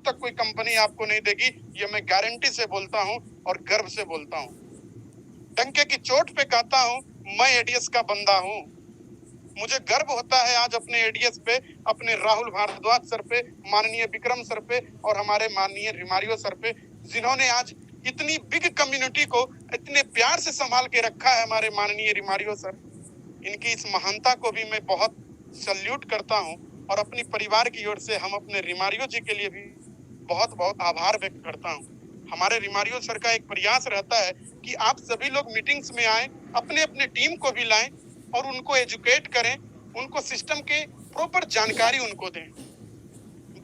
तक कोई कंपनी आपको नहीं देगी, ये मैं गारंटी से बोलता हूं और गर्व से बोलता हूं। डंके की चोट पे कहता हूं, मैं एडीएस का बंदा हूं। मुझे गर्व होता है आज अपने एडीएस पे, अपने राहुल भारद्वाज सर पे, माननीय विक्रम सर पे और हमारे माननीय रिमारियो सर पे, जिन्होंने आज इतनी बिग कम्युनिटी को इतने प्यार से संभाल के रखा है। हमारे माननीय रिमारियो सर, इनकी इस महानता को भी मैं बहुत सल्यूट करता हूं और अपनी परिवार की ओर से हम अपने रिमारियो जी के लिए भी बहुत बहुत आभार व्यक्त करता हूं। हमारे रिमारियो सर का एक प्रयास रहता है कि आप सभी लोग मीटिंग्स में आए, अपने अपने टीम को भी लाएं और उनको एजुकेट करें, उनको सिस्टम के प्रॉपर जानकारी उनको दें।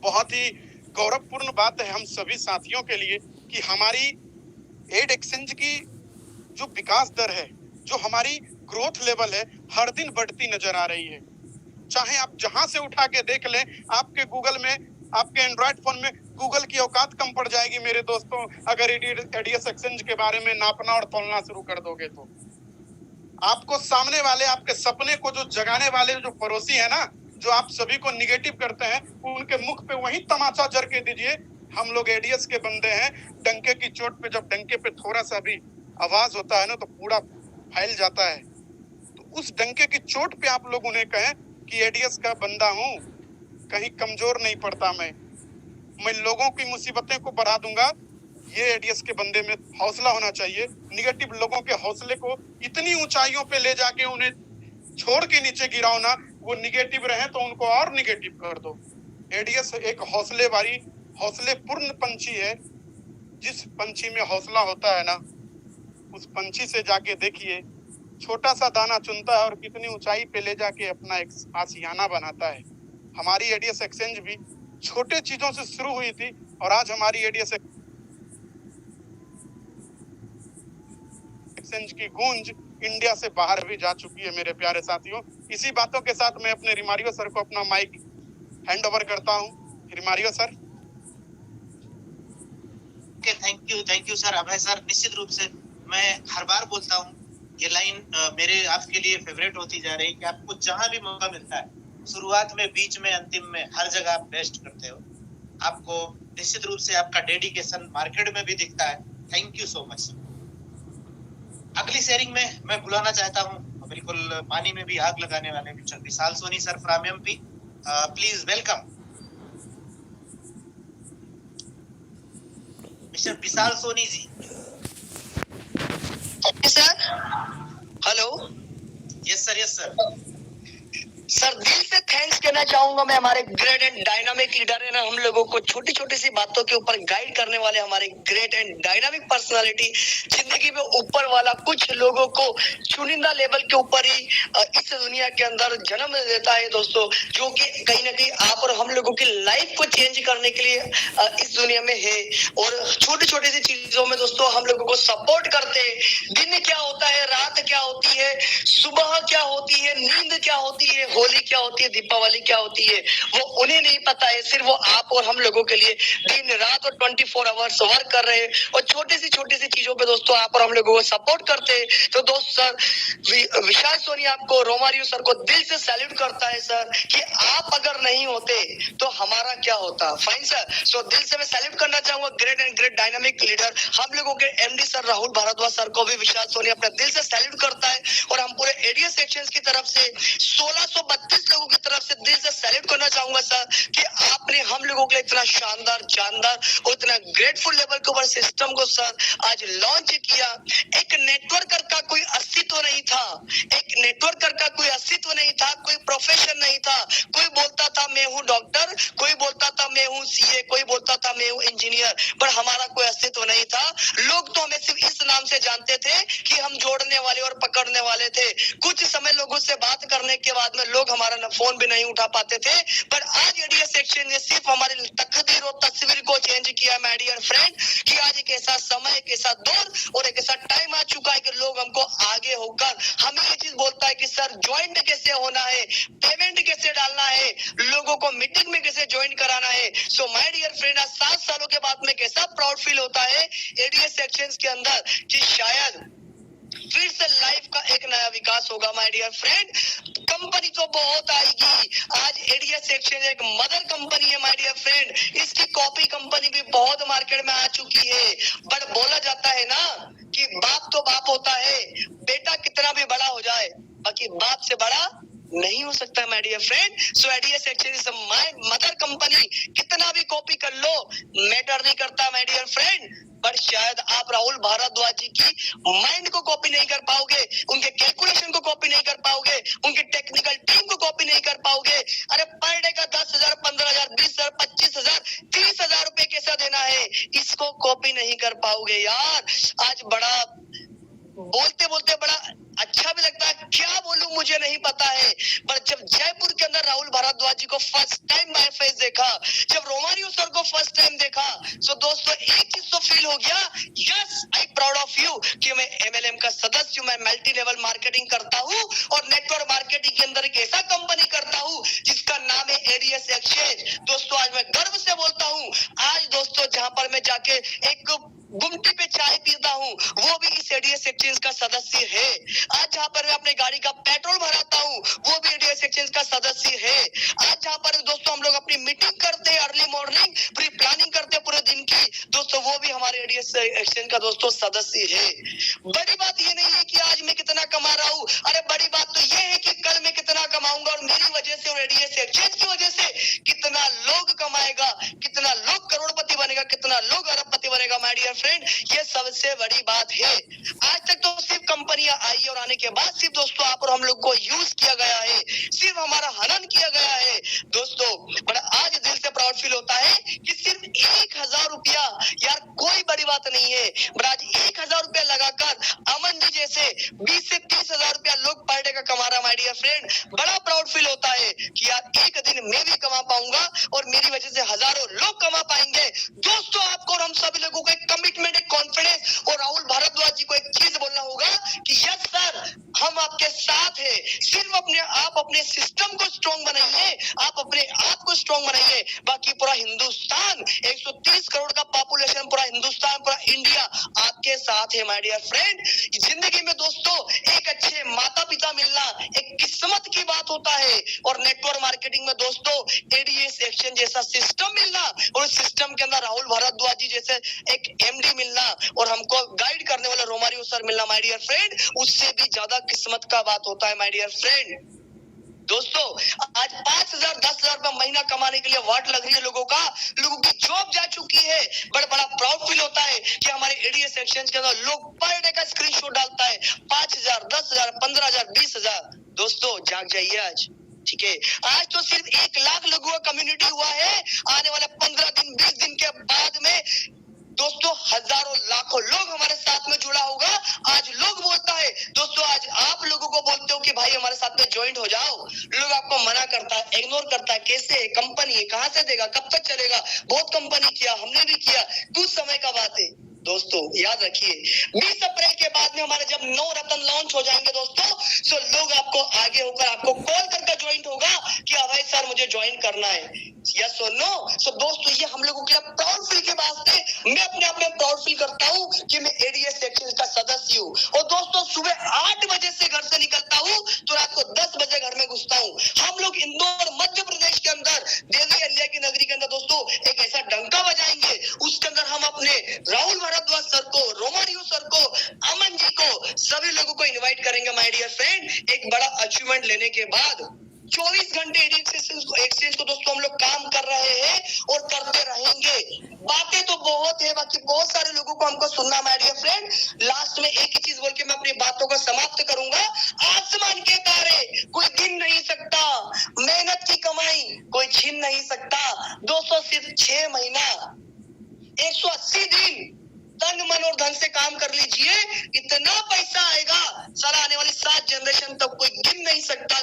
बहुत ही गौरवपूर्ण बात है हम सभी साथियों के लिए कि हमारी एड एक्सचेंज की जो विकास दर है, जो हमारी ग्रोथ लेवल है, हर दिन बढ़ती नजर आ रही है। चाहे आप जहां से उठा के देख लें, आपके गूगल में, आपके एंड्रॉइड फोन में गूगल की औकात कम पड़ जाएगी मेरे दोस्तों, अगर एडीएस एक्सचेंज के बारे में नापना और तोलना शुरू कर दोगे तो। आपको सामने वाले, आपके सपने को जो जगाने वाले जो पड़ोसी है ना, जो आप सभी को निगेटिव करते हैं, उनके मुख पे वही तमाचा जर के दीजिए, हम लोग एडीएस के बंदे हैं। डंके की चोट पे, जब डंके पे थोड़ा सा भी आवाज होता है ना तो पूरा फैल जाता है। तो उस डंके की चोट पे आप लोग उन्हें कहें कि एडीएस का बंदा हूं, कहीं कमजोर नहीं पड़ता मैं लोगों की मुसीबतें को बढ़ा दूंगा। ये एडीएस के बंदे में हौसला होना चाहिए। निगेटिव लोगों के हौसले को इतनी ऊंचाइयों पे ले जाके उन्हें छोड़ के नीचे गिराओ ना, वो निगेटिव रहे तो उनको और निगेटिव कर दो। एडीएस एक हौसले वाली, हौसले पूर्ण पंछी है। जिस पंछी में हौसला होता है ना, उस पंछी से जाके देखिए, छोटा सा दाना चुनता है और कितनी ऊंचाई पे ले जाके अपना एक आशियाना बनाता है। हमारी एडीएस एक्सचेंज भी छोटे चीजों से शुरू हुई थी और आज हमारी एडीएस एक्सचेंज की गूंज इंडिया से बाहर भी जा चुकी है मेरे प्यारे साथियों। इसी बातों के साथ मैं अपने रिमारियो सर को अपना माइक हैंड ओवर करता हूं। Romario sir. Thank you sir, Abhay sir. निश्चित रूप से मैं हर बार बोलता हूँ, ये लाइन मेरे आपके लिए फेवरेट होती जा रही है कि आपको जहां भी मौका मिलता है, शुरुआत में, बीच में, अंतिम में, हर जगह आप बेस्ट करते हो। आपको निश्चित रूप से आपका डेडिकेशन मार्केट में भी दिखता है। Thank you so much. अगली शेयरिंग में मैं बुलाना चाहता हूँ बिल्कुल पानी में भी आग लगाने वाले mister Vishal Soni sir from MP. Please welcome mister Vishal Soni ji. Sir hello. Yes sir, yes sir. Sir दिल से थैंक्स कहना चाहूंगा मैं हमारे ग्रेट एंड डायनामिक लीडर है ना, हम लोगों को छोटी छोटी सी बातों के ऊपर गाइड करने वाले हमारे ग्रेट एंड डायनामिक पर्सनालिटी। जिंदगी में ऊपर वाला कुछ लोगों को चुनिंदा लेवल के ऊपर ही इस दुनिया के अंदर जन्म देता है दोस्तों, जो कि कहीं ना कहीं आप और हम लोगों की लाइफ को चेंज करने के लिए इस दुनिया में है। और छोटी छोटी सी चीजों में दोस्तों हम लोगों को सपोर्ट करते हैं। दिन क्या होता है, रात क्या होती है, सुबह क्या होती है, नींद क्या होती है, होली क्या होती है, दीपावली क्या होती है, वो उन्हें नहीं पता है। सिर्फ वो आप और हम लोगों के लिए दिन रात और 24 आवर्स वर्क कर रहे हैं और छोटी सी चीजों पे दोस्तों आप और हम लोगों को सपोर्ट करते हैं। तो दोस्त सर विशाल सोनी आपको, रोमारियो सर को दिल से सैल्यूट करता है सर, कि आप अगर नहीं होते तो हमारा क्या होता। Fine sir. सो दिल से मैं सैल्यूट करना चाहूंगा great and great dynamic leader हम लोगों के MD sir Rahul Bharadwaj sir को भी विशाल सोनी अपने दिल से सैल्यूट करता है। और हम पूरे एडीएस एक्सचेंज की तरफ से 1632 लोगों की तरफ से दिल से सैल्यूट करना चाहूंगा सर, कि आपने हम लोगों के लिए इतना शानदार, जानदार और इतना ग्रेटफुल लेवल के ऊपर सिस्टम को सर आज लॉन्च किया। एक नेटवर्कर का कोई अस्तित्व नहीं था, एक नेटवर्कर का कोई अस्तित्व नहीं था, कोई प्रोफेशन नहीं था। कोई बोलता था मैं हूँ डॉक्टर, कोई बोलता था मैं हूँ सीए, कोई बोलता था मैं हूँ इंजीनियर, पर हमारा कोई अस्तित्व नहीं था। लोग तो हमें सिर्फ इस नाम से जानते थे कि हम जोड़ने वाले और पकड़ने वाले थे। कुछ समय लोगों से बात करने के बाद में लोग हमारा फोन भी नहीं उठा पाते थे, पर आज एडीएस एक्सचेंज ने सिर्फ हमारी तकदीर और तस्वीर को चेंज किया माय डियर फ्रेंड, कि आज एक ऐसा समय, एक ऐसा दौर और एक ऐसा टाइम आ चुका है कि लोग हमको आगे होकर हमें ये चीज बोलता है कि सर ज्वाइंट कैसे होना है, पेमेंट कैसे डालना है, लोगों को मीटिंग में कैसे ज्वाइन कराना है। सो माय डियर फ्रेंड, आज 7 सालों के बाद में कैसा प्राउड फील होता है एडीएस एक्सचेंज के अंदर, कि शायद फिर से लाइफ का एक नया विकास होगा माय डियर फ्रेंड। कंपनी तो बहुत आएगी, आज एडीएस एक्सचेंज एक मदर कंपनी है माय डियर फ्रेंड, इसकी कॉपी कंपनी भी बहुत मार्केट में आ चुकी है। बट बोला जाता है ना कि बाप तो बाप होता है, बेटा कितना भी बड़ा हो जाए बाकी बाप से बड़ा नहीं हो सकता my dear friend. So ADS exchange is my mother company, कितना भी कॉपी कर लो मैटर नहीं करता माय डियर फ्रेंड। बट शायद आप राहुल भारद्वाज जी की माइंड को कॉपी नहीं कर पाओगे, उनके कैलकुलेशन को कॉपी नहीं कर पाओगे, उनकी टेक्निकल टीम को कॉपी नहीं कर पाओगे। अरे पर डे का 10,000, 15,000, 20,000, 25,000, 30,000 रुपए कैसा देना है, इसको कॉपी नहीं कर पाओगे यार। आज बड़ा बोलते बोलते बड़ा अच्छा भी लगता है, क्या बोलूं मुझे नहीं पता है। पर जब जयपुर के अंदर राहुल भारद्वाज जी को फर्स्ट टाइम मैं फेस देखा, जब रोमारियो सर को फर्स्ट टाइम देखा, तो दोस्तों एक चीज तो फील हो गया, yes I proud of you कि मैं एमएलएम का सदस्य हूं, मैं मल्टी लेवल मार्केटिंग करता हूं और नेटवर्क मार्केटिंग के अंदर एक ऐसा कंपनी करता हूं जिसका नाम है एडीएस एक्सचेंज। दोस्तों आज मैं गर्व से बोलता हूं, आज दोस्तों जहां पर मैं जाके एक गुमटी पे चाय पीता हूँ वो भी इस एडीएस एक्सचेंज का सदस्य है। आज जहाँ पर मैं अपने गाड़ी का पेट्रोल भराता हूँ वो भी एडीएस एक्सचेंज का सदस्य है। आज जहाँ पर दोस्तों हम लोग अपनी मीटिंग करते हैं अर्ली मॉर्निंग, प्री प्लानिंग करते हैं पूरे दिन की, दोस्तों वो भी हमारे एडीएस एक्सचेंज का दोस्तों सदस्य है। बड़ी बात ये नहीं है कि आज मैं कितना कमा रहा हूँ, अरे बड़ी बात तो ये है कि कल मैं कितना कमाऊंगा और मेरी वजह से और एडीएस एक्सचेंज की वजह से कितना लोग कमाएगा, कितना लोग करोड़पति बनेगा, कितना लोग अरबपति बनेगा माय डियर फ्रेंड, ये सबसे बड़ी बात है। आज तक तो सिर्फ कंपनियां आई और आने के बाद सिर्फ दोस्तों आप और हम लोग को यूज किया गया है, सिर्फ हमारा हनन किया गया है दोस्तों। बट आज दिल से प्राउड फील होता है कि सिर्फ 1,000 रुपया, यार कोई बड़ी बात नहीं है, बट आज 1,000 रुपया लगाकर अमन जी जैसे 20 से 30,000 रुपया लोग पर डे का कमा रहा माय डियर फ्रेंड, बड़ा प्राउड फील होता है कि यार एक दिन मैं भी कमा पाऊंगा और मेरी वजह से हजारों लोग कमा पाएंगे। दोस्तों आपको और हम सभी लोगों को एक कमिटमेंट, एक कॉन्फिडेंस और राहुल भारद्वाज जी को एक चीज बोलना होगा कि यस सर हम आपके साथ हैं। सिर्फ आप अपने सिस्टम को स्ट्रॉन्ग बनाइए, आप अपने आप को स्ट्रॉन्ग बनाइए, बाकी पूरा हिंदुस्तान 130 करोड़ का पॉपुलेशन, पूरा हिंदुस्तान, पूरा इंडिया आपके साथ है माय डियर फ्रेंड। जिंदगी में दोस्तों एक अच्छे माता पिता मिलना एक किस्मत की बात होता है और नेटवर्क मार्केटिंग में दोस्तों एडीएस एक्सचेंज जैसा सिस्टम मिलना और उस सिस्टम के अंदर राहुल भारद्वाज जी जैसे एक एमडी मिलना और हमको गाइड करने वाला रोमारियो सर मिलना माय डियर फ्रेंड, उससे भी ज्यादा किस्मत का बात होता है माय डियर फ्रेंड। दोस्तों आज 5,000, 10,000 रुपया महीना कमाने के लिए वाट लग रही है लोगों की जॉब जा चुकी है। बड़ा प्राउड फील होता है कि हमारे एडीएस एक्सचेंज के अंदर लोग पर डे का स्क्रीनशॉट डालता है 5,000, 10,000, 15,000, 20,000। दोस्तों जाग जाइए आज, ठीक है। आज तो सिर्फ 1 लाख लोगों का कम्युनिटी हुआ है, आने वाले 15 दिन 20 दिन के बाद में दोस्तों हजारों लाखों लोग हमारे साथ में जुड़ा होगा। आज लोग बोलता है दोस्तों, आज आप लोगों को बोलते हो कि भाई हमारे साथ में ज्वाइंट हो जाओ, लोग आपको मना करता है, इग्नोर करता है, कैसे कंपनी है, कहां से देगा, कब तक चलेगा, बहुत कंपनी किया, हमने भी किया, कुछ समय का बात है। दोस्तों याद रखिए 20 अप्रैल के बाद में हमारे जब 9 रत्न लॉन्च हो जाएंगे दोस्तों, तो लोग आपको आगे होकर आपको कॉल करके ज्वाइंट होगा कि भाई सर मुझे ज्वाइन करना है, यस और नो। सो दोस्तों ये हम लोगों के प्राउड फील के वास्ते मैं अपने आप में प्राउड फील करता हूँ कि मैं एडीएस एक्सचेंज का सदस्य हूँ। और दोस्तों सुबह 8 बजे से घर से निकलता हूँ तो रात को 10 बजे घर में घुसता हूँ। हम लोग इंदौर मध्य प्रदेश के अंदर देवी अलिया की नगरी के अंदर दोस्तों एक ऐसा डंका बजाएंगे, उसके अंदर हम अपने राहुल भारद्वाज सर को, रोमारियो सर को, अमन जी को, सभी लोगों को इन्वाइट करेंगे माय डियर फ्रेंड। एक बड़ा अचीवमेंट लेने के बाद 24 घंटे एक्सचेंज को दोस्तों हम लोग काम कर रहे हैं और करते रहेंगे। बातें तो बहुत है, बाकी बहुत सारे लोगों को हमको सुनना माय डियर फ्रेंड। लास्ट में एक ही चीज बोल के मैं अपनी बातों को समाप्त करूंगा। आसमान के तारे कोई गिन नहीं सकता, मेहनत की कमाई कोई छीन नहीं सकता। दोस्तों सिर्फ 6 महीना 180 दिन तन मन और धन से काम कर लीजिए, इतना पैसा आएगा सारा आने वाली 7 जनरेशन तक कोई गिन नहीं सकता।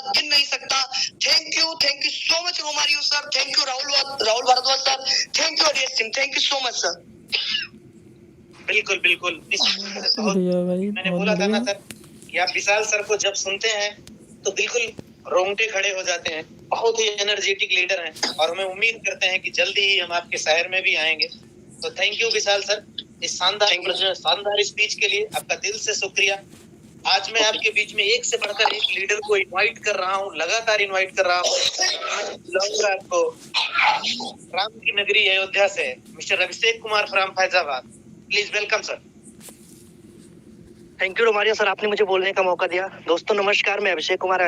Thank you so much Romario sir, thank you Rahul Bharadwaj sir, thank you ADS team, thank you so much sir. बिल्कुल मैंने बोला था ना सर कि आप विशाल सर को जब सुनते हैं तो बिल्कुल रोंगटे खड़े हो जाते हैं। बहुत ही एनर्जेटिक लीडर हैं और हमें उम्मीद करते हैं कि जल्दी ही हम आपके शहर में भी आएंगे। तो थैंक यू विशाल सर, इस शानदार स्पीच के लिए आपका दिल से शुक्रिया। आज मैं आपके बीच में एक से बढ़कर एक लीडर को इनवाइट कर रहा हूँ, लगातार इनवाइट कर रहा हूँ। आज बुलाऊंगा आपको राम की नगरी अयोध्या से mister Abhishek Kumar from Faizabad. Please welcome sir. Thank you Romario sir, आपने मुझे बोलने का मौका दिया। दोस्तों नमस्कार, मैं अभिषेक कुमार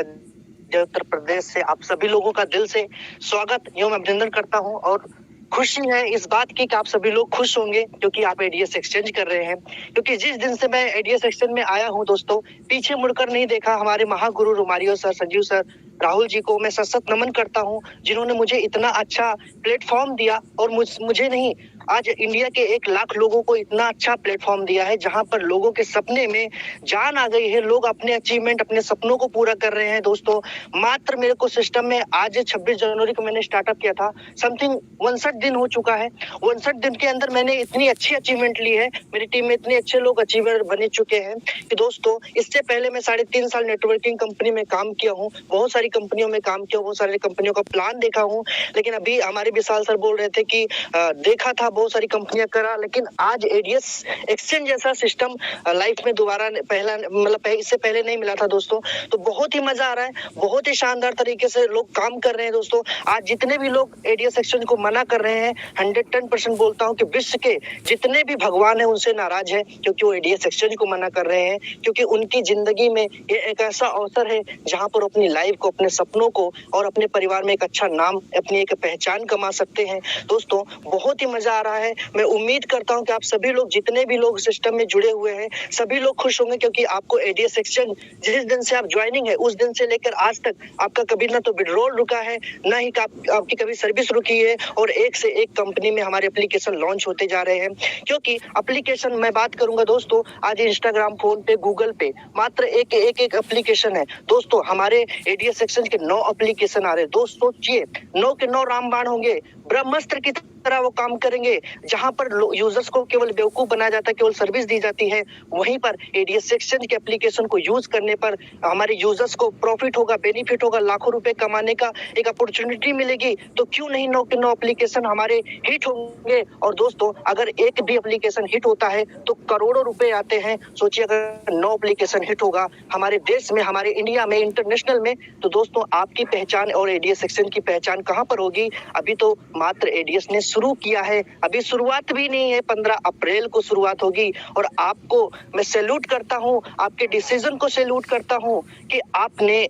उत्तर प्रदेश से आप सभी लोगों का दिल से स्वागत एवं अभिनंदन करता हूं और खुशी है इस बात की कि आप सभी लोग खुश होंगे क्योंकि आप एडीएस एक्सचेंज कर रहे हैं। क्योंकि जिस दिन से मैं एडीएस एक्सचेंज में आया हूं दोस्तों, पीछे मुड़कर नहीं देखा। हमारे महागुरु Romario sir, Sanjeev sir, Rahul ji को मैं सशक्त नमन करता हूं, जिन्होंने मुझे इतना अच्छा प्लेटफॉर्म दिया और मुझे नहीं, आज इंडिया के 1 लाख लोगों को इतना अच्छा प्लेटफॉर्म दिया है जहां पर लोगों के सपने में जान आ गई है। लोग अपने अचीवमेंट, अपने सपनों को पूरा कर रहे हैं दोस्तों। मात्र मेरे को सिस्टम में आज 26 जनवरी को मैंने स्टार्टअप किया था, समथिंग 59 दिन हो चुका है। 59 दिन के अंदर मैंने इतनी अच्छी अचीवमेंट ली है, मेरी टीम में इतने अच्छे लोग अचीवर बने चुके हैं कि दोस्तों इससे पहले मैं 3.5 साल नेटवर्किंग कंपनी में काम किया हूँ, बहुत सारी कंपनियों में काम किया, बहुत सारी कंपनियों का प्लान देखा हूँ। लेकिन अभी हमारे विशाल सर बोल रहे थे कि देखा था, बहुत सारी कंपनियां करा, लेकिन आज एडीएस एक्सचेंज जैसा सिस्टम लाइफ में दोबारा पहला मतलब इससे पहले नहीं मिला था दोस्तों। तो बहुत ही मजा आ रहा है, बहुत ही शानदार तरीके से लोग काम कर रहे हैं दोस्तों। आज जितने भी लोग एडीएस एक्सचेंज को मना कर रहे हैं, 110% बोलता हूं कि विश्व के जितने भी भगवान है उनसे नाराज है, क्योंकि वो एडीएस एक्सचेंज को मना कर रहे हैं। क्योंकि उनकी जिंदगी में ये एक ऐसा अवसर है जहां पर अपनी लाइफ को, अपने सपनों को और अपने परिवार में एक अच्छा नाम, अपनी एक पहचान कमा सकते हैं दोस्तों। बहुत ही मजा आ रहा है। मैं उम्मीद करता हूं कि आप सभी लोग, जितने भी लोग सिस्टम में जुड़े हुए हैं, सभी लोग खुश होंगे, क्योंकि आपको एडीएस एक्सचेंज जिस दिन से आप ज्वाइनिंग है उस दिन से लेकर आज तक आपका कभी ना तो विड्रॉल रुका है, ना ही आपकी कभी सर्विस रुकी है। और एक से एक कंपनी में हमारे एप्लीकेशन लॉन्च होते जा रहे हैं। क्योंकि एप्लीकेशन मैं बात करूंगा दोस्तों, आज इंस्टाग्राम, फोन पे, गूगल पे मात्र एक एप्लीकेशन है दोस्तों। हमारे एडीएस एक्सचेंज के 9 एप्लीकेशन आ रहे हैं दोस्तों। सोचिए 9 के 9 रामबाण होंगे, ब्रह्मास्त्र की तरह वो काम करेंगे। जहां पर यूजर्स को केवल बेवकूफ बनाया जाता है, केवल सर्विस दी जाती है, वहीं पर एडीएस एक्सचेंज के एप्लीकेशन को यूज करने पर हमारे यूजर्स को प्रॉफिट होगा, बेनिफिट होगा, लाखों रुपए कमाने का एक अपॉर्चुनिटी मिलेगी। तो क्यों नहीं 9 के 9 एप्लीकेशन हमारे हिट होंगे। और दोस्तों अगर एक भी एप्लीकेशन हिट होता है तो करोड़ों रुपए आते हैं। सोचिए अगर 9 एप्लीकेशन हिट होगा हमारे देश में, हमारे इंडिया में, इंटरनेशनल में, तो दोस्तों आपकी पहचान और एडीएस एक्सचेंज की पहचान कहां पर होगी। अभी तो मात्र एडीएस ने शुरू किया है, अभी शुरुआत भी नहीं है, 15 अप्रैल को शुरुआत होगी। और आपको मैं सैल्यूट करता हूं, आपके डिसीजन को सैल्यूट करता हूं कि आपने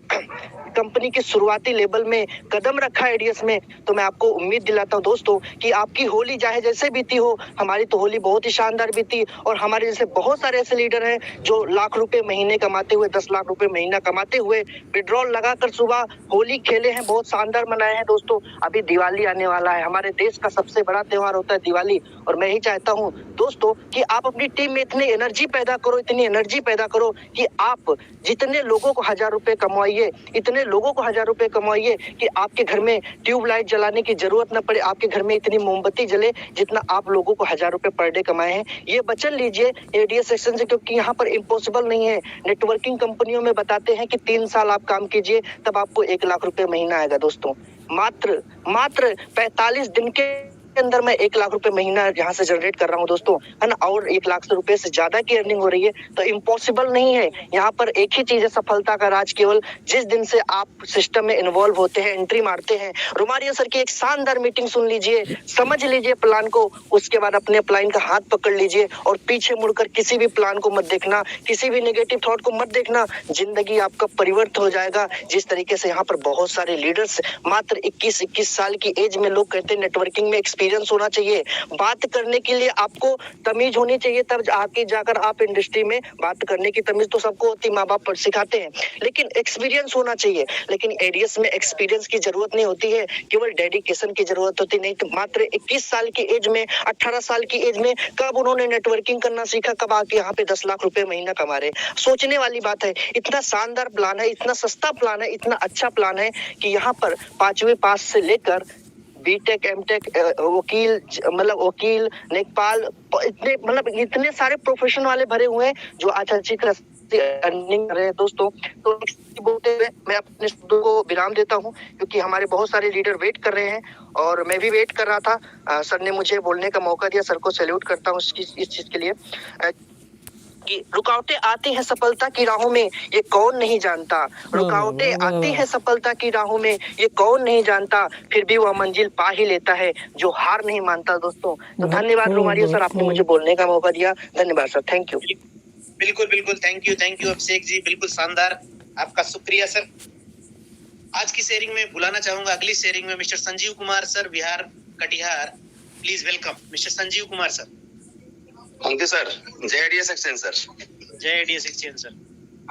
कंपनी के शुरुआती लेवल में कदम रखा एडीएस में। तो मैं आपको उम्मीद दिलाता हूं दोस्तों कि आपकी होली चाहे जैसे बीती हो, हमारी तो होली बहुत ही शानदार बीती। और हमारे जैसे बहुत सारे ऐसे लीडर हैं जो लाख रुपए महीने कमाते हुए, 10 लाख रुपए महीना कमाते हुए विड्रॉल लगाकर सुबह होली खेले हैं, बहुत शानदार मनाए हैं दोस्तों। अभी दिवाली आने वाला है, हमारे देश का सबसे बड़ा त्योहार होता है दिवाली। और मैं ही चाहता हूं दोस्तों कि आप अपनी टीम में इतनी एनर्जी पैदा करो, इतनी एनर्जी पैदा करो कि आप जितने लोगों को 1000 रुपए कमाइए, इतने लोगों को 1000 रुपए कमाइए कि आपके घर में ट्यूबलाइट जलाने की जरूरत न पड़े, आपके घर में इतनी मोमबत्ती जले जितना आप लोगों को 1000 रुपए पर डे कमाए हैं। ये वचन लीजिए एडीएस एक्सचेंज से, क्योंकि यहाँ पर इम्पॉसिबल नहीं है। नेटवर्किंग कंपनियों में बताते हैं कि 3 साल आप काम कीजिए तब आपको 1 लाख रुपए महीना आएगा दोस्तों। मात्र 45 दिन के अंदर मैं 1 लाख रुपए महीना यहाँ से जनरेट कर रहा हूँ दोस्तों, है ना। और 1 लाख रुपए से ज्यादा की अर्निंग हो रही है, तो इम्पॉसिबल नहीं है। यहाँ पर एक ही चीज है, सफलता का राज केवल जिस दिन से आप सिस्टम में इन्वॉल्व होते हैं, एंट्री मारते हैं। रोमारियो सर की एक शानदार मीटिंग सुन लीजिए, समझ लीजिए प्लान को, उसके बाद अपने प्लान का हाथ पकड़ लीजिए और पीछे मुड़कर किसी भी प्लान को मत देखना, किसी भी नेगेटिव थॉट को मत देखना। जिंदगी आपका परिवर्तन हो जाएगा। जिस तरीके से यहाँ पर बहुत सारे लीडर्स मात्र 21 साल की एज में, लोग कहते हैं नेटवर्किंग में एक्सपीरियंस होना चाहिए, बात करने के लिए आपको तमीज होनी चाहिए, तब आगे जाकर आप इंडस्ट्री में बात करने की तमीज तो सबको होती, माँ बाप सिखाते हैं, लेकिन एक्सपीरियंस होना चाहिए। लेकिन एडीएस में एक्सपीरियंस की जरूरत नहीं होती है, केवल डेडिकेशन की जरूरत होती। नहीं तो मात्र 21 साल की एज में, 18 साल की एज में कब उन्होंने नेटवर्किंग करना सीखा, कब आके यहाँ पे 10 लाख रुपए महीना कमा रहे। सोचने वाली बात है। इतना शानदार प्लान है, इतना सस्ता प्लान है, इतना अच्छा प्लान है कि यहाँ पर 5वीं पास से लेकर बीटेक, एमटेक, वकील, लेखपाल, इतने सारे प्रोफेशन वाले भरे हुए हैं जो आज अच्छी तरह से अर्निंग कर रहे हैं दोस्तों। तो बोलते हुए मैं अपने शब्दों को विराम देता हूं, क्योंकि हमारे बहुत सारे लीडर वेट कर रहे हैं और मैं भी वेट कर रहा था। सर ने मुझे बोलने का मौका दिया, सर को सैल्यूट करता हूं इस चीज के लिए। कि रुकावटें आती हैं सफलता की राहों में, ये कौन नहीं जानता। रुकावटें आती हैं सफलता की राहों में, ये कौन नहीं जानता, फिर भी वह मंजिल पा ही लेता है जो हार नहीं मानता। दोस्तों तो धन्यवाद रोमारियो सर, आपने मुझे बोलने का मौका दिया। धन्यवाद सर, थैंक यू। बिल्कुल बिल्कुल, थैंक यू अभिषेक जी, बिल्कुल शानदार, आपका शुक्रिया सर। आज की शेयरिंग में बुलाना चाहूंगा अगली शेयरिंग में mister Sanjeev Kumar sir, Bihar Katihar. Please welcome mister Sanjeev Kumar sir. Thank you sir. जय एडीएस एक्सचेंज सर। जय एडीएस एक्सचेंज सर।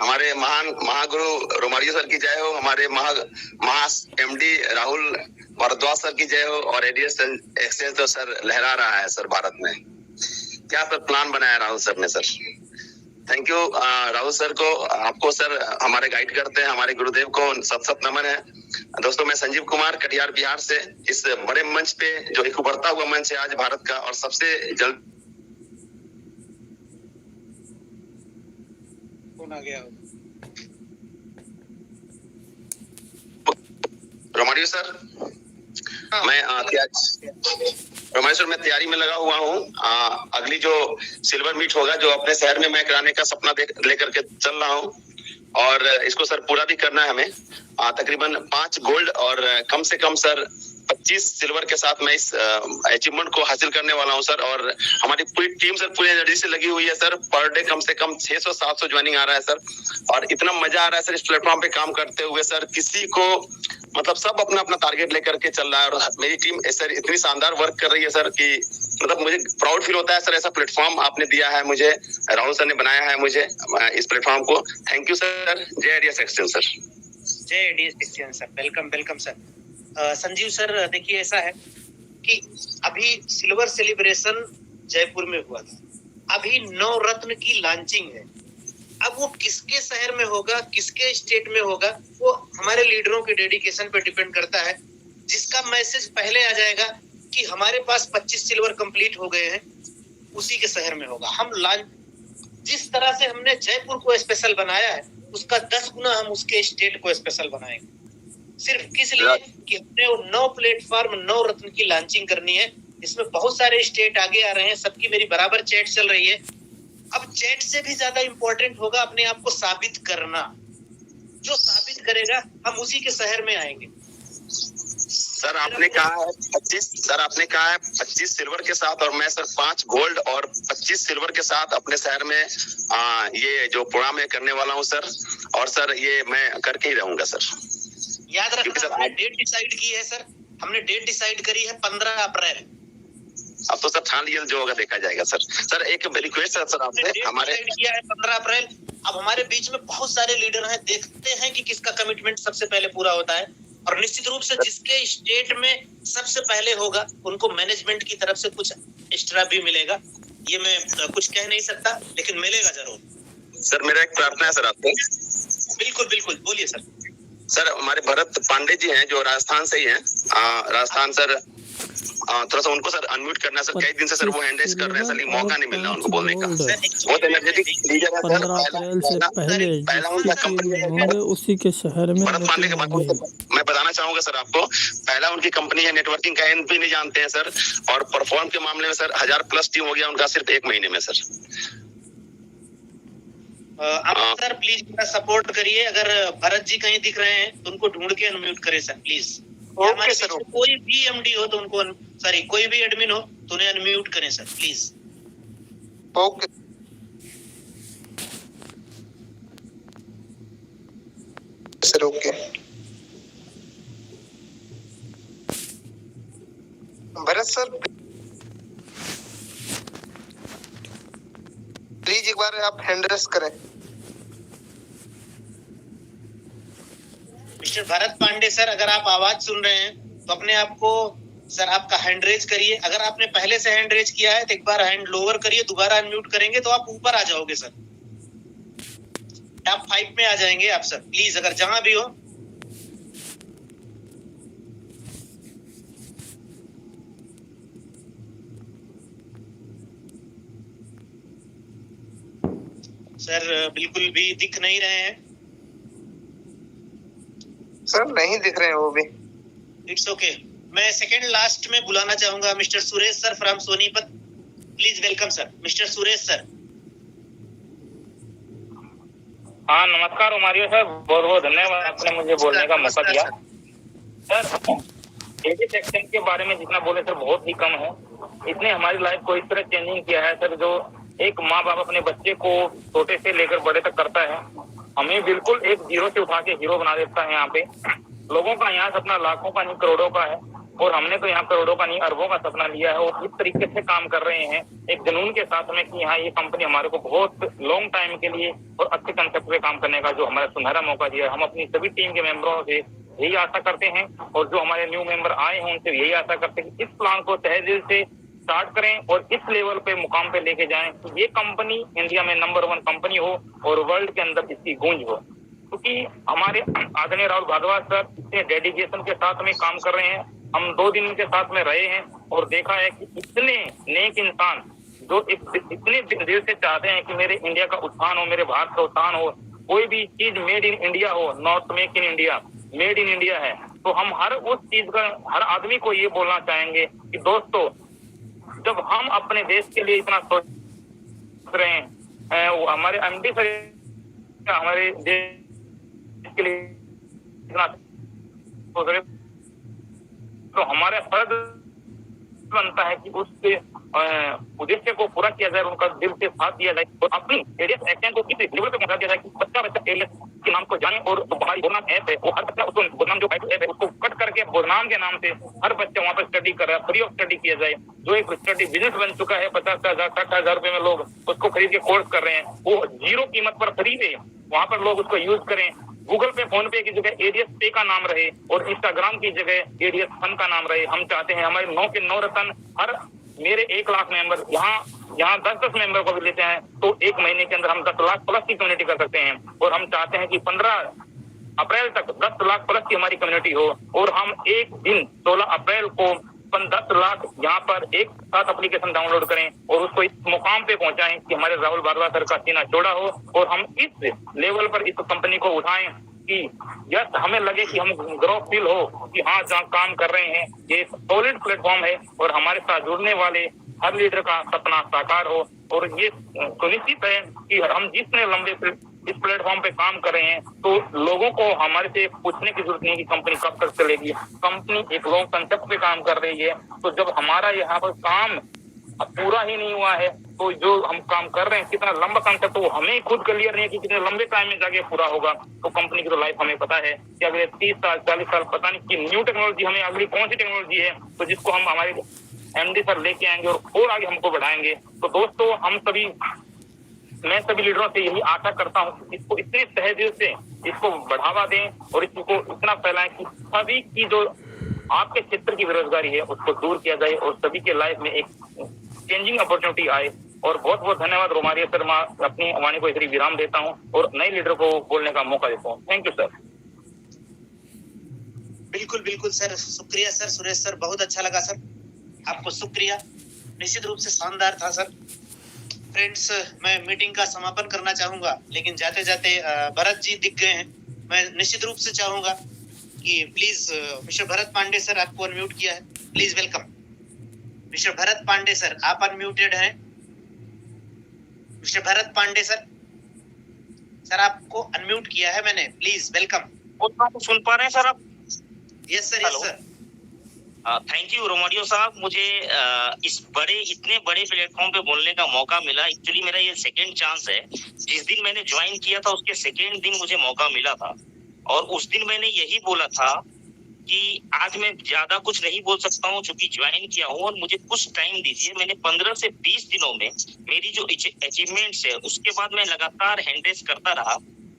हमारे महान महागुरु रोमारियो सर की जय हो, हमारे महा एमडी राहुल भारद्वाज सर की जय हो, और एडीएस एक्सचेंज तो सर लहरा रहा है सर भारत में। क्या सर प्लान बनाया राहुल सर ने sir. Thank you Rahul sir को, आपको सर हमारे गाइड करते हैं, हमारे गुरुदेव को सत नमन है। दोस्तों मैं संजीव कुमार कटिहार बिहार से, इस बड़े मंच पे जो एक उभरता हुआ मंच है आज भारत का, और सबसे जल्द आ गया रोमारियो सर। मैं रोमारियो सर मैं तैयारी में लगा हुआ हूँ। अगली जो सिल्वर मीट होगा जो अपने शहर में मैं कराने का सपना लेकर के चल रहा हूँ, और इसको सर पूरा भी करना है हमें। तकरीबन 5 गोल्ड और कम से कम सर 25 सिल्वर के साथ मैं इस अचीवमेंट को हासिल करने वाला हूं सर। और हमारी पूरी टीम सर पूरी एनर्जी से लगी हुई है सर। पर डे कम से कम 600-700 ज्वाइनिंग आ रहा है सर, और इतना मजा आ रहा है सर इस प्लेटफॉर्म पे काम करते हुए सर। किसी को मतलब सब अपना अपना टारगेट लेकर के चल रहा है, और मेरी टीम सर इतनी शानदार वर्क कर रही है सर कि मतलब मुझे प्राउड फील होता है सर। ऐसा प्लेटफॉर्म आपने दिया है मुझे, राहुल सर ने बनाया है मुझे इस प्लेटफॉर्म को। Thank you sir. जय एडीएस एक्सचेंज सर। जय ADS exchange sir, welcome sir. Sanjeev sir देखिए ऐसा है कि अभी सिल्वर सेलिब्रेशन जयपुर में हुआ था, अभी 9 रत्न की लॉन्चिंग है। अब वो किसके शहर में होगा, किसके स्टेट में होगा, वो हमारे लीडरों के डेडिकेशन पे डिपेंड करता है। जिसका मैसेज पहले आ जाएगा कि हमारे पास 25 सिल्वर कंप्लीट हो गए हैं, उसी के शहर में होगा। हम जिस तरह से हमने जयपुर को स्पेशल बनाया है, उसका 10 गुना हम उसके स्टेट को स्पेशल बनाएंगे। सिर्फ किस लिए कि हमने वो 9 प्लेटफॉर्म 9 रत्न की लॉन्चिंग करनी है। इसमें बहुत सारे स्टेट आगे आ रहे हैं, सबकी मेरी बराबर चैट चल रही है। अब चैट से भी ज्यादा इंपॉर्टेंट होगा अपने आप को साबित करना। जो साबित करेगा हम उसी के शहर में आएंगे। सर आपने कहा है 25 सिल्वर के साथ, और मैं सर 5 गोल्ड और 25 सिल्वर के साथ अपने शहर में ये जो प्रोग्राम है करने वाला हूँ सर। और सर ये मैं करके ही रहूंगा सर। याद रखना हमने डेट डिसाइड की है सर, हमने डेट डिसाइड करी है 15 अप्रैल। अब तो सर ठान लिया जो होगा देखा जाएगा सर। सर एक रिक्वेस्ट है सर आपसे, हमारे किया है 15 अप्रैल। अब हमारे बीच में बहुत सारे लीडर हैं, देखते हैं कि किसका कमिटमेंट सबसे पहले पूरा होता है। और निश्चित रूप से जिसके स्टेट में सबसे पहले होगा उनको मैनेजमेंट की तरफ से कुछ एक्स्ट्रा भी मिलेगा। ये मैं कुछ कह नहीं सकता, लेकिन मिलेगा जरूर। सर मेरा एक प्रार्थना है सर आपको। बिल्कुल बोलिए सर। सर हमारे भरत पांडे जी हैं जो राजस्थान से ही हैं, राजस्थान सर, थोड़ा सा उनको सर अनम्यूट करना सर। कई दिन से सर वो हैंड रेज कर रहे हैं सर, लेकिन मौका नहीं मिल रहा उनको बोलने का। बहुत एनर्जेटिक लीडर है सर। 15 अप्रैल से पहले होंगे उसी के शहर में। भरत पांडे के बारे में मैं बताना चाहूंगा सर आपको। पहला उनकी कंपनी है, नेटवर्किंग का एन भी नहीं जानते हैं सर, और परफॉर्म के मामले में सर 1000+ टीम हो गया उनका सिर्फ 1 महीने में सर। आप सर प्लीज मेरा सपोर्ट करिए। अगर भरत जी कहीं दिख रहे हैं तो उनको ढूंढ के अनम्यूट करें सर प्लीज। Okay sir. कोई भी एमडी हो तो उनको, सॉरी कोई भी एडमिन हो तो उन्हें अनम्यूट करें sir please. Okay sir. Okay Bharat sir please एक बार आप हैंड रेस करें। मिस्टर भरत पांडे सर, अगर आप आवाज सुन रहे हैं तो अपने आप को सर आपका हैंड रेज करिए। अगर आपने पहले से हैंड रेज किया है तो एक बार हैंड लोअर करिए, दोबारा अनम्यूट करेंगे तो आप ऊपर आ जाओगे सर। टॉप 5 में आ जाएंगे आप सर प्लीज, अगर जहां भी हो। सर बिल्कुल भी दिख नहीं रहे हैं सर, नहीं दिख रहे हैं वो भी। It's okay. मैं सेकंड लास्ट में बुलाना चाहूंगा mister Suresh sir from Sonipat. Please welcome sir, mister Suresh sir. हाँ नमस्कार रोमारियो सर, बहुत बहुत धन्यवाद आपने मुझे बोलने का मौका दिया। सर एडी सेक्शन के बारे में जितना बोले सर बहुत ही कम है। इसने हमारी लाइफ को इस तरह चेंजिंग किया है सर, जो एक माँ बाप अपने बच्चे को छोटे से लेकर बड़े तक करता है, हमें बिल्कुल एक जीरो से उठा के हीरो बना देता है। यहाँ पे लोगों का यहाँ सपना लाखों का नहीं करोड़ों का है, और हमने तो यहाँ करोड़ों का नहीं अरबों का सपना लिया है। और इस तरीके से काम कर रहे हैं एक जुनून के साथ में कि हाँ ये कंपनी हमारे को बहुत लॉन्ग टाइम के लिए और अच्छे कंसेप्ट पे काम करने का जो हमारा सुनहरा मौका दिया है। हम अपनी सभी टीम के मेंबरों से यही आशा करते हैं, और जो हमारे न्यू मेंबर आए हैं उनसे यही आशा करते हैं कि इस प्लान को तहे दिल से स्टार्ट करें और इस लेवल पे मुकाम पे लेके जाएं कि ये कंपनी इंडिया में नंबर 1 कंपनी हो और वर्ल्ड के अंदर इसकी गूंज हो। क्योंकि हमारे आदरणीय राहुल भारद्वाज सर इतने डेडिकेशन के साथ में काम कर रहे हैं। हम 2 दिन इनके साथ में रहे हैं और देखा है कि इतने नेक इंसान जो इतने दिल से चाहते हैं कि मेरे इंडिया का उत्थान हो, मेरे भारत का उत्थान हो, कोई भी चीज मेड इन इंडिया हो, not make in India, made in India है। तो हम हर उस चीज का हर आदमी को ये बोलना चाहेंगे कि दोस्तों जब हम अपने देश के लिए इतना सोच रहे हैं, वो हमारे एमडी सर हमारे देश के लिए इतना सोच रहे, तो हमारा फर्ज बनता है कि उस उद्देश्य को पूरा किया जाए, उनका दिल से साथ दिया जाए और अपनी एडीएस एक्शन को किसी लेवल पे पहुंचा दिया जाए कि बच्चा एडीएस के नाम को जाने। और हमारी बोनाम ऐप है, वो हर बच्चा उसको बोनाम जो ऐप है उसको कट करके बोनाम के नाम से हर बच्चा वहाँ पर स्टडी कर रहा है, फ्री ऑफ स्टडी किया जाए। जो एक स्टडी बिजनेस बन चुका है, 50,000 60,000 रुपए में लोग उसको खरीद के कोर्स कर रहे हैं, वो 0 कीमत पर फ्री है, वहाँ पर लोग उसको यूज करें। गूगल पे फोन पे की जगह एडीएस पे का नाम रहे और इंस्टाग्राम की जगह एडीएस फन का नाम रहे। हम चाहते हैं हमारे 9 के 9 रतन, हर मेरे 1 लाख मेंबर यहाँ 10-10 मेंबर को भी लेते हैं तो 1 महीने के अंदर हम 10 लाख प्लस की कम्युनिटी कर सकते हैं। और हम चाहते हैं कि 15 अप्रैल तक 10 लाख प्लस की हमारी कम्युनिटी हो और हम एक दिन 16 अप्रैल को 10 लाख यहाँ पर एक साथ एप्लीकेशन डाउनलोड करें और उसको इस मुकाम पे पहुंचाएं कि हमारे राहुल भारद्वाज सर का सीना चौड़ा हो और हम इस लेवल पर इस कंपनी को उठाएं कि यस हमें लगे कि हम ग्रो फील हो कि हाँ जहाँ काम कर रहे हैं ये सॉलिड प्लेटफॉर्म है और हमारे साथ जुड़ने वाले हर लीडर का सपना साकार हो। और ये सुनिश्चित है कि हम जितने लंबे इस प्लेटफॉर्म पे काम कर रहे हैं तो लोगों को हमारे से पूछने की जरूरत नहीं कि कंपनी कब तक चलेगी। कंपनी एक लॉन्ग कंसेप्ट पे काम कर रही है, तो जब हमारा यहाँ पर काम पूरा ही नहीं हुआ है तो जो हम काम कर रहे हैं कितना लंबा कंसेप्ट वो हमें खुद क्लियर नहीं है कि कितने लंबे टाइम में जाके पूरा होगा। तो कंपनी की तो लाइफ हमें पता है कि अगले 30 साल 40 साल पता नहीं कि न्यू टेक्नोलॉजी हमें अगली कौन सी टेक्नोलॉजी है तो जिसको हम हमारे एमडी सर लेके आएंगे और आगे हमको बढ़ाएंगे। तो दोस्तों मैं सभी लीडरों से यही आशा करता हूँ कि इसको इतने तहे दिल से इसको बढ़ावा दें और इसको इतना फैलाएं कि सभी की जो आपके क्षेत्र की बेरोजगारी है उसको दूर किया जाए और सभी के लाइफ में एक चेंजिंग अपॉर्चुनिटी आए। और बहुत बहुत धन्यवाद रोमारिया सर, मैं अपनी वाणी को इधर विराम देता हूँ और नए लीडर को बोलने का मौका देता हूँ। Thank you sir. बिल्कुल बिल्कुल सर, शुक्रिया सर सुरेश सर, बहुत अच्छा लगा सर, आपको शुक्रिया, निश्चित रूप से शानदार था सर। फ्रेंड्स मैं मीटिंग का समापन करना चाहूंगा लेकिन जाते जाते भरत जी दिख गए हैं। मैं निश्चित रूप से चाहूंगा कि please mister Bharat Pandey sir आपको अनम्यूट किया है, please welcome. Mister Bharat Pandey sir आप अनम्यूटेड हैं। Mister Bharat Pandey sir, sir आपको अनम्यूट किया है मैंने, प्लीज वेलकम। सुन पा रहे हैं सर आप? Yes sir, yes sir. Thank you Romario साहब, मुझे इतने बड़े प्लेटफॉर्म पे बोलने का मौका मिला। एक्चुअली मेरा ये सेकंड चांस है। जिस दिन मैंने ज्वाइन किया था उसके सेकंड दिन मुझे मौका मिला था और उस दिन मैंने यही बोला था कि आज मैं ज्यादा कुछ नहीं बोल सकता हूँ क्योंकि ज्वाइन किया हूँ और मुझे कुछ टाइम दीजिए। मैंने 15 से 20 दिनों में मेरी जो अचीवमेंट्स है उसके बाद मैं लगातार हैंडरेस करता रहा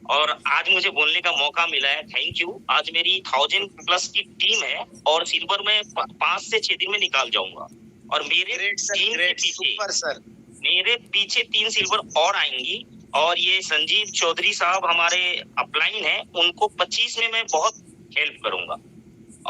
और आज मुझे बोलने का मौका मिला है। Thank you. आज मेरी 1000 प्लस की टीम है और सिल्वर में 5 से 6 दिन में निकाल जाऊंगा और मेरे पीछे 3 सिल्वर और आएंगी। और ये संजीव चौधरी साहब हमारे अपलाइन है, उनको 25 में मैं बहुत हेल्प करूंगा।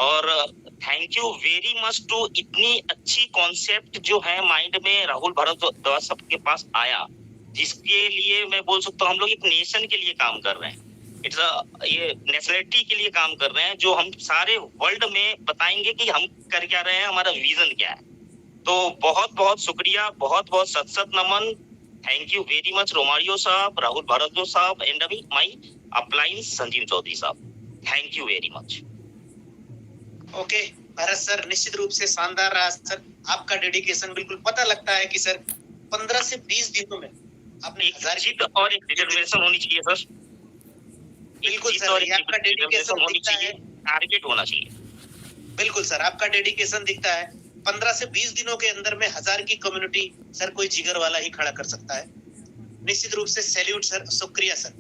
और thank you very much to इतनी अच्छी कॉन्सेप्ट जो है माइंड में राहुल भारद्वाज सबके पास आया, जिसके लिए मैं बोल सकता हूँ हम लोग एक नेशन के लिए काम कर रहे हैं। ये नेशनलिटी के लिए काम कर रहे हैं जो हम सारे वर्ल्ड में बताएंगे कि हम कर क्या रहे हैं, हमारा विजन क्या है। तो बहुत बहुत शुक्रिया, बहुत बहुत सत नमन। Thank you very much Romario साहब, राहुल भारद्वाज साहब एंड अभी माई अपलाइन संजीव चौधरी साहब, thank you very much. Okay Bharat sir, निश्चित रूप से शानदार रहा सर आपका डेडिकेशन। बिल्कुल पता लगता है कि सर 15 से 20 दिनों में आपने एक जिद और एक डिटरमिनेशन होनी चाहिए सर, बिल्कुल सर, और ये आपका डेडिकेशन होनी दिखता चाहिए, है। टारगेट होना चाहिए। बिल्कुल सर, आपका डेडिकेशन दिखता है। 15 से 20 दिनों के अंदर में 1000 की कम्युनिटी सर कोई जिगर वाला ही खड़ा कर सकता है। निश्चित रूप से सैल्यूट सर, शुक्रिया सर।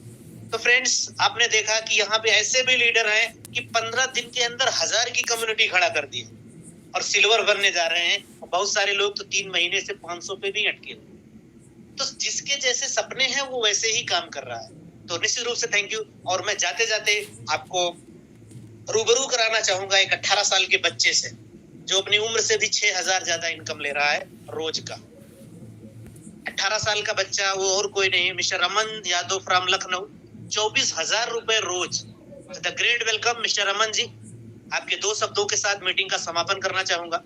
तो फ्रेंड्स, आपने देखा कि यहाँ पे ऐसे भी लीडर हैं कि 15 दिन के अंदर 1000 की कम्युनिटी खड़ा कर दी और सिल्वर बनने जा रहे हैं। बहुत सारे लोग तो 3 महीने से 500 पे भी अटके। तो जिसके जैसे सपने हैं वो वैसे ही काम कर रहा है। तो निश्चित रूप से थैंक यू। और मैं जाते जाते आपको रूबरू कराना चाहूंगा एक 18 साल के बच्चे से, जो अपनी उम्र से भी 6000 ज्यादा इनकम ले रहा है रोज का। 18 साल का बच्चा, वो और कोई नहीं, मिस्टर रमन यादव फ्रॉम लखनऊ, 24,000 रुपए रोज। The great welcome mister Raman ji. आपके 2 शब्दों के साथ मीटिंग का समापन करना चाहूंगा,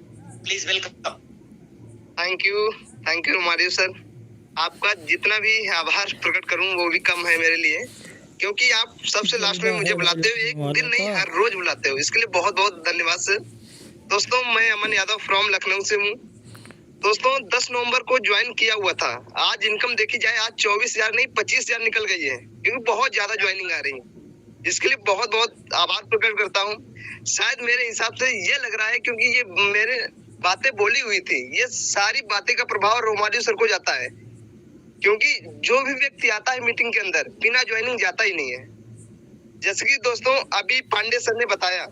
please welcome. Thank you Romario sir. आपका जितना भी आभार प्रकट करूं वो भी कम है मेरे लिए, क्योंकि आप सबसे लास्ट में मुझे बुलाते हो, एक दिन नहीं हर रोज बुलाते हो, इसके लिए बहुत बहुत धन्यवाद सर। दोस्तों, मैं अमन यादव फ्रॉम लखनऊ से हूँ। दोस्तों, 10 नवंबर को ज्वाइन किया हुआ था। आज इनकम देखी जाए, आज 24,000 नहीं 25,000 निकल गई है, क्योंकि बहुत ज्यादा ज्वाइनिंग आ रही है। इसके लिए बहुत बहुत आभार प्रकट करता हूँ। शायद मेरे हिसाब से ये लग रहा है, क्योंकि ये मेरे बातें बोली हुई थी, ये सारी बातें का प्रभाव रोमारियो सर को जाता है, क्योंकि जो भी व्यक्ति आता है मीटिंग के अंदर बिना ज्वाइनिंग जाता ही नहीं है। जैसे कि दोस्तों अभी पांडे सर ने बताया,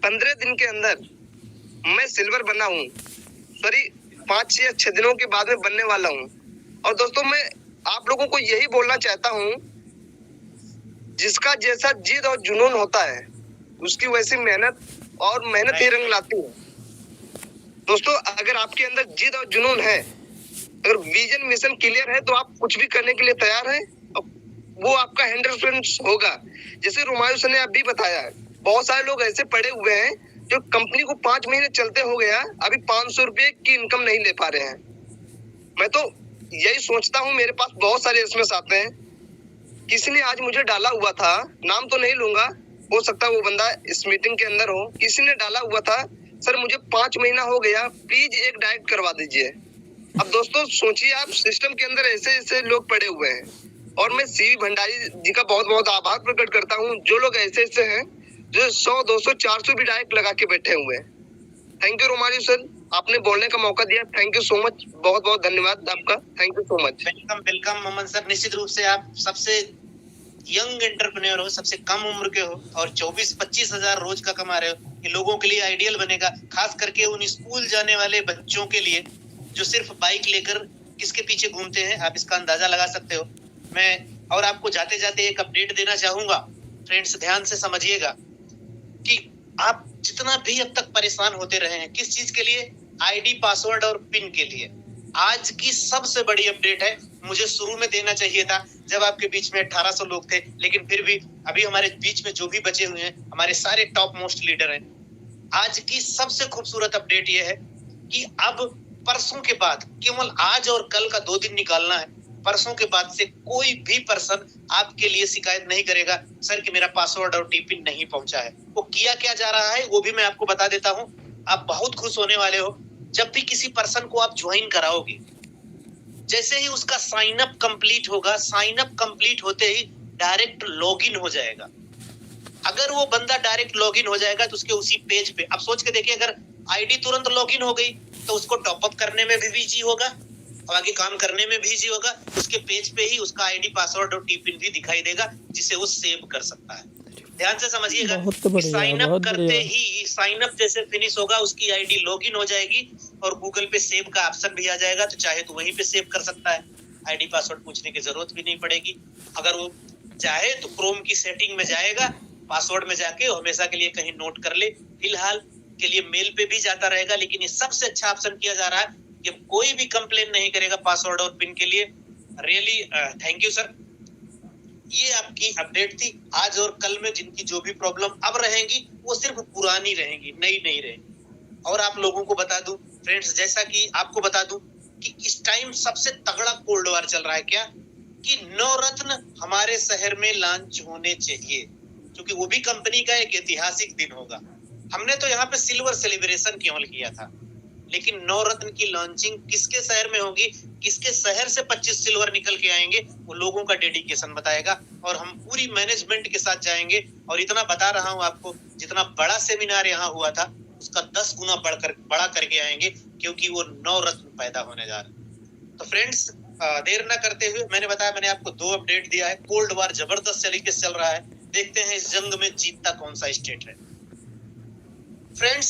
15 दिन के अंदर मैं सिल्वर बना हूँ, सॉरी 5 या 6 दिनों के बाद में बनने वाला हूँ। और दोस्तों, मैं आप लोगों को यही बोलना चाहता हूँ, जिसका जैसा जिद और जुनून होता है उसकी वैसी मेहनत, और मेहनत ही रंग लाती है। दोस्तों, अगर आपके अंदर जिद और जुनून है, अगर विजन मिशन क्लियर है, तो आप कुछ भी करने के लिए तैयार हैं, वो आपका 100% होगा। जैसे रोमारियो सर ने अभी बताया, बहुत सारे लोग ऐसे पड़े हुए हैं जो कंपनी को 5 महीने चलते हो गया, अभी 500 रुपए की इनकम नहीं ले पा रहे हैं। मैं तो यही सोचता हूँ, मेरे पास बहुत सारे एसएमएस आते हैं। किसी ने आज मुझे डाला हुआ था, नाम तो नहीं लूंगा, हो सकता है वो बंदा इस मीटिंग के अंदर हो, किसी ने डाला हुआ था, सर मुझे 5 महीना हो गया, प्लीज एक डाइट करवा दीजिए। अब दोस्तों सोचिए, आप सिस्टम के अंदर ऐसे ऐसे लोग पड़े हुए हैं, और मैं सीवी भंडारी जी का बहुत बहुत आभार प्रकट करता हूँ। जो लोग ऐसे ऐसे हैं जो 100, 200, 400 भी डायरेक्ट लगा के बैठे हुए हैं। थैंक यू रोमारियो सर, आपने बोलने का मौका दिया, थैंक यू सो मच, बहुत बहुत धन्यवाद आपका, thank you so much. Welcome welcome Mohammed sir. निश्चित रूप से आप सबसे यंग एंटरप्रेन्योर हो, सबसे कम उम्र के हो, और 24-25 हजार रोज का कमा रहे हो। ये लोगों के लिए आइडियल बनेगा, खास करके उन स्कूल जाने वाले बच्चों के लिए जो सिर्फ बाइक लेकर किसके पीछे घूमते हैं। आप इसका अंदाजा लगा सकते हो। मैं और आपको जाते जाते एक अपडेट देना चाहूंगा। फ्रेंड्स, ध्यान से समझिएगा कि आप जितना भी अब तक परेशान होते रहे हैं, किस चीज के लिए, आईडी, पासवर्ड और पिन के लिए, आज की सबसे बड़ी अपडेट है। मुझे शुरू में देना चाहिए था जब आपके बीच में 1800 लोग थे, लेकिन फिर भी अभी हमारे बीच में जो भी बचे हुए हैं, हमारे सारे टॉप मोस्ट लीडर हैं। आज की सबसे खूबसूरत अपडेट यह है कि अब परसों के बाद, केवल आज और कल का 2 दिन निकालना है, परसों के बाद से कोई भी पर्सन आपके लिए शिकायत नहीं करेगा सर कि मेरा पासवर्ड और टीपिन नहीं पहुंचा है। वो किया क्या जा रहा है वो भी मैं आपको बता देता हूं। आप बहुत खुश होने वाले हो। जब भी किसी पर्सन को आप ज्वाइन कराओगे, जैसे ही उसका साइन अप कंप्लीट होगा, साइन अप कंप्लीट होते ही डायरेक्ट लॉगिन हो जाएगा। अगर वो बंदा डायरेक्ट लॉगिन हो जाएगा तो उसके उसी पेज पे, आप सोच के देखिए, अगर आईडी तुरंत लॉगिन हो गई तो उसको टॉपअप करने में भी इजी होगा और आगे काम करने में भी इजी होगा। उसके पेज पे ही उसका आईडी, पासवर्ड और टीपिन भी दिखाई देगा, जिसे वो सेव कर सकता है। ध्यान से समझिएगा, साइन अप करते ही, साइन अप जैसे फिनिश होगा, उसकी आईडी लॉगिन हो जाएगी और गूगल पे सेव का ऑप्शन भी आ जाएगा। तो चाहे तो वहीं पे सेव कर सकता है, आईडी पासवर्ड पूछने की जरूरत भी नहीं पड़ेगी। अगर वो चाहे तो क्रोम की सेटिंग में जाएगा, पासवर्ड में जाके हमेशा के लिए कहीं नोट कर ले। फिलहाल के लिए मेल पे भी जाता रहेगा, लेकिन ये सबसे अच्छा ऑप्शन किया जा रहा है कि कोई भी कंप्लेन नहीं करेगा पासवर्ड और पिन के लिए। Really thank you sir. ये आपकी अपडेट थी। आज और कल में जिनकी जो भी प्रॉब्लम अब रहेंगी वो सिर्फ पुरानी रहेंगी, नई नहीं रहेंगी। और आप लोगों को बता दूं फ्रेंड्स, जैसा कि आपको बता दूं कि टाइम सबसे तगड़ा कोल्ड वार चल रहा है क्या, कि नवरत्न हमारे शहर में लॉन्च होने चाहिए, क्योंकि वो भी कंपनी का एक ऐतिहासिक दिन होगा। हमने तो यहाँ पे सिल्वर सेलिब्रेशन केवल किया था, लेकिन नवरत्न की लॉन्चिंग किसके शहर में होगी, किसके शहर से 25 सिल्वर निकल के आएंगे, वो लोगों का डेडिकेशन बताएगा। और हम पूरी मैनेजमेंट के साथ जाएंगे। और इतना बता रहा हूँ आपको, जितना बड़ा सेमिनार यहाँ हुआ था उसका 10 गुना बड़ा करके आएंगे, क्योंकि वो नवरत्न पैदा होने जा रहे हैं। तो फ्रेंड्स, देर ना करते हुए, मैंने बताया, मैंने आपको 2 अपडेट दिया है। कोल्ड वार जबरदस्त तरीके से चल रहा है। देखते हैं इस जंग में जीतता कौन सा स्टेट है। फ्रेंड्स,